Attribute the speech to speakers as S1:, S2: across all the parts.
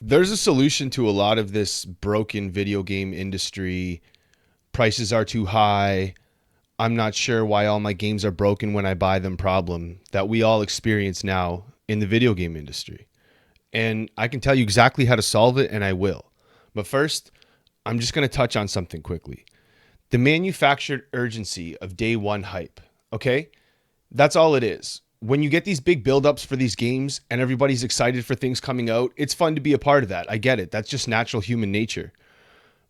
S1: There's a solution to a lot of this broken video game industry. Prices are too high. I'm not sure why all my games are broken when I buy them problem that we all experience now in the video game industry. And I can tell you exactly how to solve it, and I will. But first, I'm just going to touch on something quickly. The manufactured urgency of day one hype. Okay? That's all it is. When you get these big buildups for these games and everybody's excited for things coming out, it's fun to be a part of that. I get it. That's just natural human nature.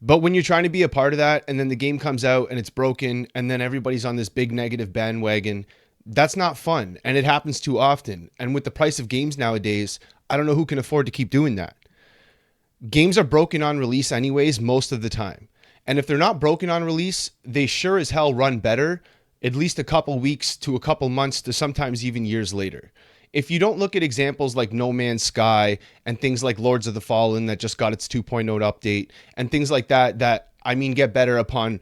S1: But when you're trying to be a part of that and then the game comes out and it's broken and then everybody's on this big negative bandwagon, that's not fun. And it happens too often. And with the price of games nowadays, I don't know who can afford to keep doing that. Games are broken on release anyways, most of the time. And if they're not broken on release, they sure as hell run better at least a couple weeks to a couple months to sometimes even years later. If you don't look at examples like No Man's Sky and things like Lords of the Fallen that just got its 2.0 update and things like that I mean get better upon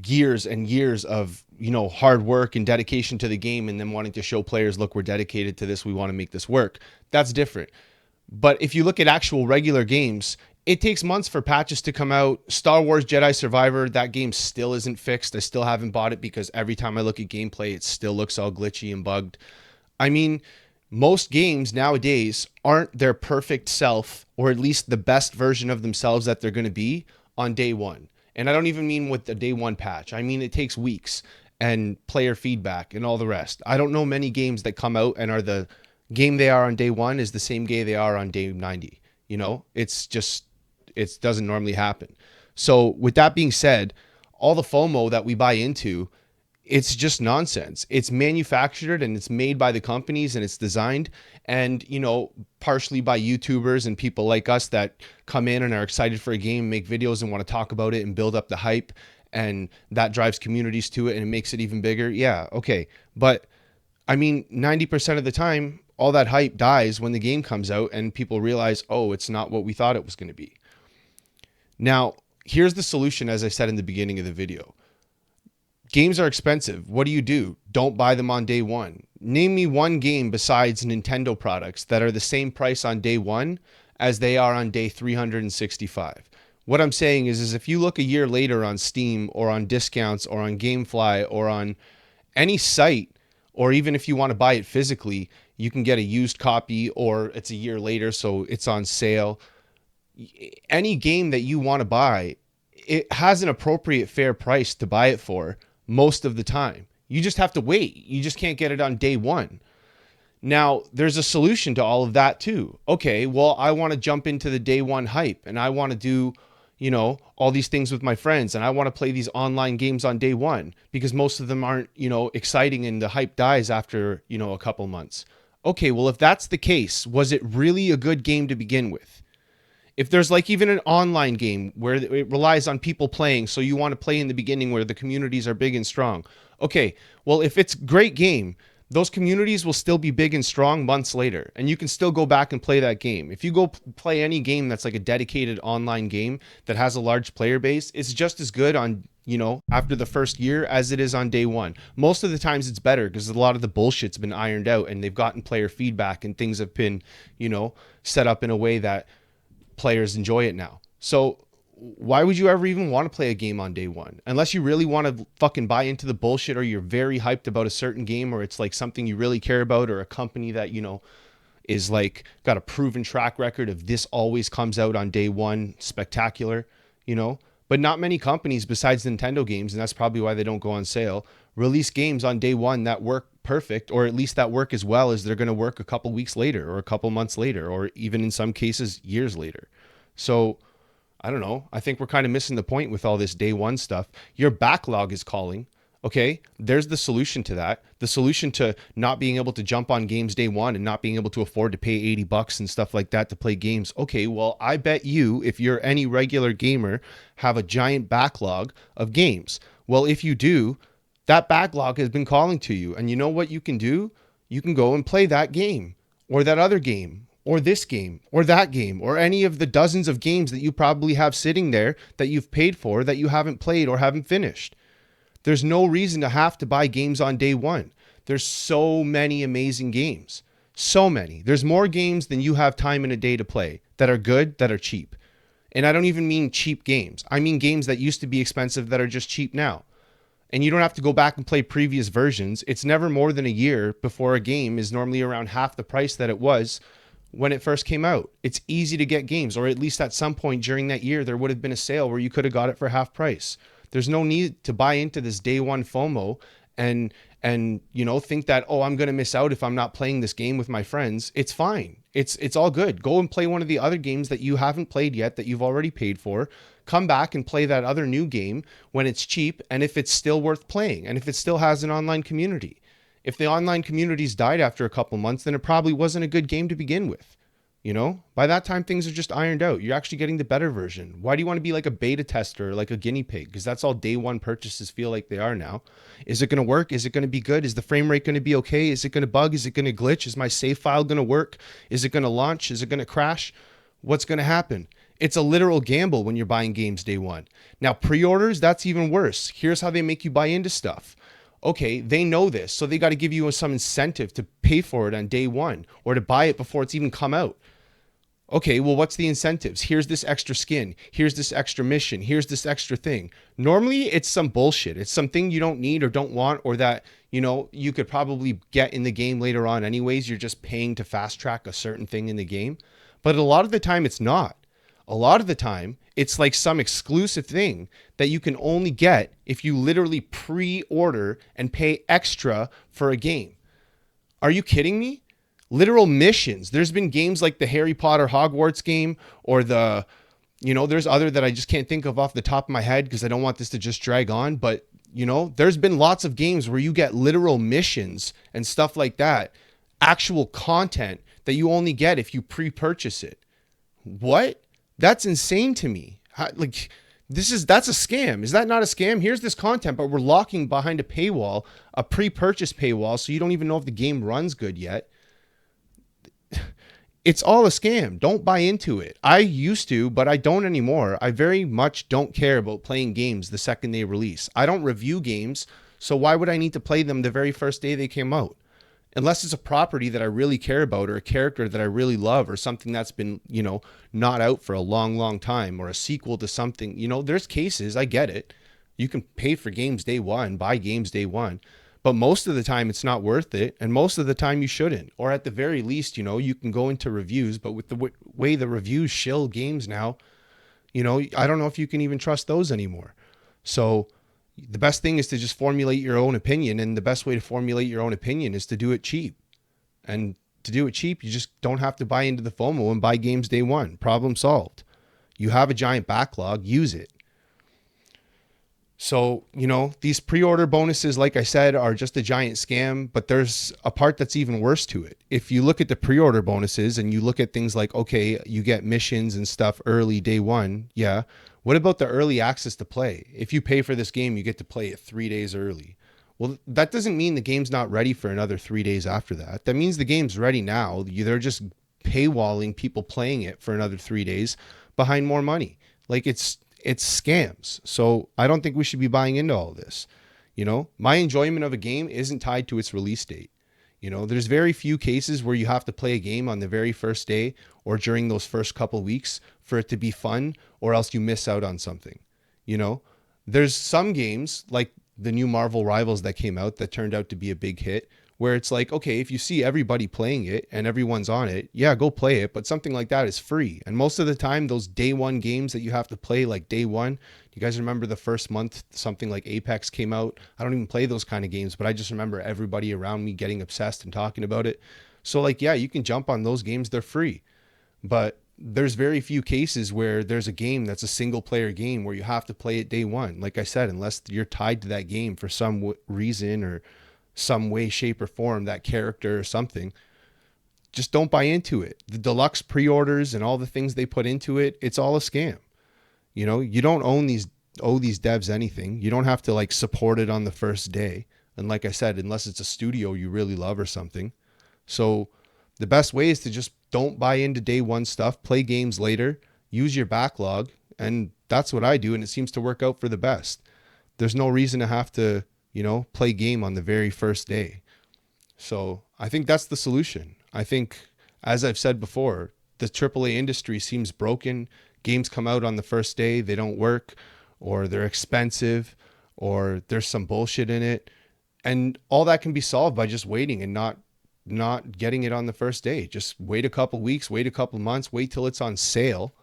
S1: years and years of, hard work and dedication to the game and then wanting to show players, look, we're dedicated to this, we want to make this work. That's different. But if you look at actual regular games, it takes months for patches to come out. Star Wars Jedi Survivor, that game still isn't fixed. I still haven't bought it because every time I look at gameplay, it still looks all glitchy and bugged. I mean, most games nowadays aren't their perfect self, or at least the best version of themselves that they're going to be on day one. And I don't even mean with the day one patch. I mean, it takes weeks and player feedback and all the rest. I don't know many games that come out and are the game they are on day one is the same game they are on day 90. It's just, it doesn't normally happen. So with that being said, all the FOMO that we buy into, it's just nonsense. It's manufactured and it's made by the companies and it's designed and, partially by YouTubers and people like us that come in and are excited for a game, make videos and want to talk about it and build up the hype. And that drives communities to it and it makes it even bigger. Yeah, okay. But I mean, 90% of the time, all that hype dies when the game comes out and people realize, oh, it's not what we thought it was going to be. Now, here's the solution, as I said in the beginning of the video. Games are expensive. What do? Don't buy them on day one. Name me one game besides Nintendo products that are the same price on day one as they are on day 365. What I'm saying is if you look a year later on Steam or on discounts or on GameFly or on any site, or even if you want to buy it physically, you can get a used copy or it's a year later, so it's on sale. Any game that you want to buy, it has an appropriate fair price to buy it for most of the time. You just have to wait. You just can't get it on day one. Now, there's a solution to all of that too. Okay, well, I want to jump into the day one hype and I want to do, all these things with my friends and I want to play these online games on day one because most of them aren't, exciting and the hype dies after, a couple months. Okay, well, if that's the case, was it really a good game to begin with? If there's like even an online game where it relies on people playing, so you want to play in the beginning where the communities are big and strong. Okay, well, if it's a great game, those communities will still be big and strong months later, and you can still go back and play that game. If you go play any game that's like a dedicated online game that has a large player base, it's just as good on, after the first year as it is on day one. Most of the times it's better because a lot of the bullshit's been ironed out and they've gotten player feedback and things have been, set up in a way that players enjoy it now. So why would you ever even want to play a game on day one? Unless you really want to fucking buy into the bullshit or you're very hyped about a certain game or it's like something you really care about or a company that, is like got a proven track record of this always comes out on day one, spectacular, But not many companies besides Nintendo games, and that's probably why they don't go on sale, release games on day one that work perfect, or at least that work as well as they're going to work a couple weeks later or a couple months later, or even in some cases years later. So I don't know. I think we're kind of missing the point with all this day one stuff. Your backlog is calling. Okay, there's the solution to that. The solution to not being able to jump on games day one and not being able to afford to pay $80 and stuff like that to play games. Okay, well, I bet you, if you're any regular gamer, have a giant backlog of games. Well, if you do, that backlog has been calling to you. And you know what you can do? You can go and play that game or that other game or this game or that game or any of the dozens of games that you probably have sitting there that you've paid for that you haven't played or haven't finished. There's no reason to have to buy games on day one. There's so many amazing games. So many. There's more games than you have time in a day to play that are good, that are cheap. And I don't even mean cheap games. I mean games that used to be expensive that are just cheap now. And you don't have to go back and play previous versions. It's never more than a year before a game is normally around half the price that it was when it first came out. It's easy to get games, or at least at some point during that year, there would have been a sale where you could have got it for half price. There's no need to buy into this day one FOMO and think that, oh, I'm going to miss out if I'm not playing this game with my friends. It's fine. It's all good. Go and play one of the other games that you haven't played yet that you've already paid for. Come back and play that other new game when it's cheap, and if it's still worth playing, and if it still has an online community. If the online community's died after a couple months, then it probably wasn't a good game to begin with. By that time, things are just ironed out. You're actually getting the better version. Why do you want to be like a beta tester or like a guinea pig? Because that's all day one purchases feel like they are now. Is it going to work? Is it going to be good? Is the frame rate going to be okay? Is it going to bug? Is it going to glitch? Is my save file going to work? Is it going to launch? Is it going to crash? What's going to happen? It's a literal gamble when you're buying games day one. Now, pre-orders, that's even worse. Here's how they make you buy into stuff. Okay, they know this, so they got to give you some incentive to pay for it on day one or to buy it before it's even come out. Okay, well, what's the incentives? Here's this extra skin. Here's this extra mission. Here's this extra thing. Normally, it's some bullshit. It's something you don't need or don't want, or that, you could probably get in the game later on anyways. You're just paying to fast track a certain thing in the game. But a lot of the time, it's not. A lot of the time, it's like some exclusive thing that you can only get if you literally pre-order and pay extra for a game. Are you kidding me? Literal missions. There's been games like the Harry Potter Hogwarts game, or there's other that I just can't think of off the top of my head because I don't want this to just drag on. But, there's been lots of games where you get literal missions and stuff like that, actual content that you only get if you pre-purchase it. What? That's insane to me. That's a scam. Is that not a scam? Here's this content, but we're locking behind a paywall, a pre-purchase paywall, so you don't even know if the game runs good yet. It's all a scam. Don't buy into it. I used to, but I don't anymore. I very much don't care about playing games the second they release. I don't review games, so why would I need to play them the very first day they came out? Unless it's a property that I really care about, or a character that I really love, or something that's been, not out for a long, long time, or a sequel to something. There's cases, I get it. You can pay for games day one, buy games day one. But most of the time, it's not worth it. And most of the time, you shouldn't. Or at the very least, you can go into reviews. But with the way the reviews shill games now, I don't know if you can even trust those anymore. So the best thing is to just formulate your own opinion. And the best way to formulate your own opinion is to do it cheap. And to do it cheap, you just don't have to buy into the FOMO and buy games day one. Problem solved. You have a giant backlog. Use it. So, these pre-order bonuses, like I said, are just a giant scam, but there's a part that's even worse to it. If you look at the pre-order bonuses and you look at things like, okay, you get missions and stuff early day one. Yeah. What about the early access to play? If you pay for this game, you get to play it 3 days early. Well, that doesn't mean the game's not ready for another 3 days after that. That means the game's ready now. They're just paywalling people playing it for another 3 days behind more money. Like it's scams. So I don't think we should be buying into all of this. My enjoyment of a game isn't tied to its release date. There's very few cases where you have to play a game on the very first day or during those first couple weeks for it to be fun, or else you miss out on something. There's some games like the new Marvel Rivals that came out that turned out to be a big hit, where it's like, okay, if you see everybody playing it and everyone's on it, yeah, go play it. But something like that is free. And most of the time, those day one games that you have to play, like day one, you guys remember the first month, something like Apex came out? I don't even play those kind of games, but I just remember everybody around me getting obsessed and talking about it. So yeah, you can jump on those games. They're free. But there's very few cases where there's a game that's a single player game where you have to play it day one. Like I said, unless you're tied to that game for some reason or some way, shape, or form, that character or something, just don't buy into it. The deluxe pre-orders and all the things they put into it, it's all a scam. You don't owe these devs anything. You don't have to support it on the first day. And like I said, unless it's a studio you really love or something. So the best way is to just don't buy into day one stuff, play games later, use your backlog. And that's what I do. And it seems to work out for the best. There's no reason to have to, play game on the very first day. So I think that's the solution. I think, as I've said before, the AAA industry seems broken. Games come out on the first day, they don't work, or they're expensive, or there's some bullshit in it. And all that can be solved by just waiting and not getting it on the first day. Just wait a couple weeks, wait a couple months, wait till it's on sale,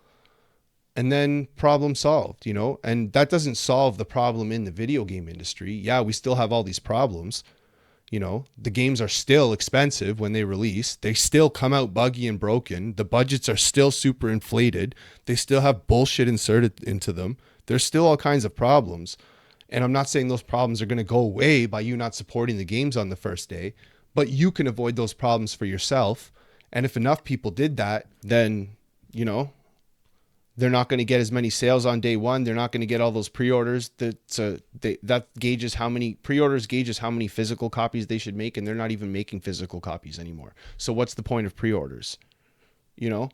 S1: and then problem solved, you know? And that doesn't solve the problem in the video game industry. Yeah, we still have all these problems. You know, the games are still expensive when they release. They still come out buggy and broken. The budgets are still super inflated. They still have bullshit inserted into them. There's still all kinds of problems. And I'm not saying those problems are going to go away by you not supporting the games on the first day, but you can avoid those problems for yourself. And if enough people did that, then, you know, they're not going to get as many sales on day one. They're not going to get all those pre-orders. That gauges how many pre-orders, gauges how many physical copies they should make, and they're not even making physical copies anymore. So what's the point of pre-orders? You know,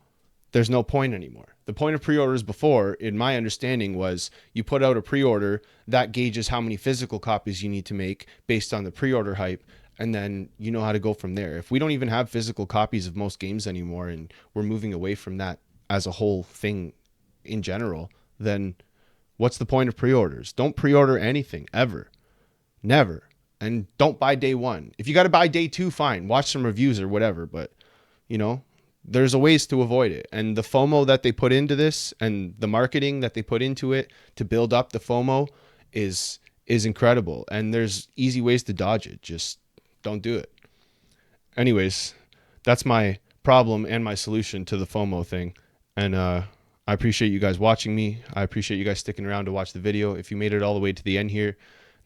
S1: there's no point anymore. The point of pre-orders before, in my understanding, was you put out a pre-order that gauges how many physical copies you need to make based on the pre-order hype, and then you know how to go from there. If we don't even have physical copies of most games anymore, and we're moving away from that as a whole thing in general, then what's the point of pre-orders? Don't pre-order anything ever. Never. And don't buy day one. If you got to buy day two, fine. Watch some reviews or whatever. But, you know, there's a ways to avoid it. And the FOMO that they put into this and the marketing that they put into it to build up the FOMO is incredible. And there's easy ways to dodge it. Just don't do it. Anyways, that's my problem and my solution to the FOMO thing. And I appreciate you guys watching me. I appreciate you guys sticking around to watch the video. If you made it all the way to the end here,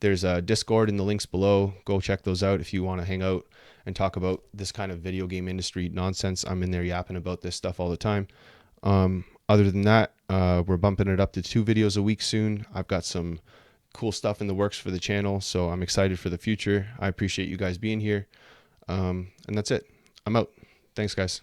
S1: there's a Discord in the links below. Go check those out if you want to hang out and talk about this kind of video game industry nonsense. I'm in there yapping about this stuff all the time. Other than that, we're bumping it up to 2 videos a week soon. I've got some cool stuff in the works for the channel, so I'm excited for the future. I appreciate you guys being here. And that's it. I'm out. Thanks, guys.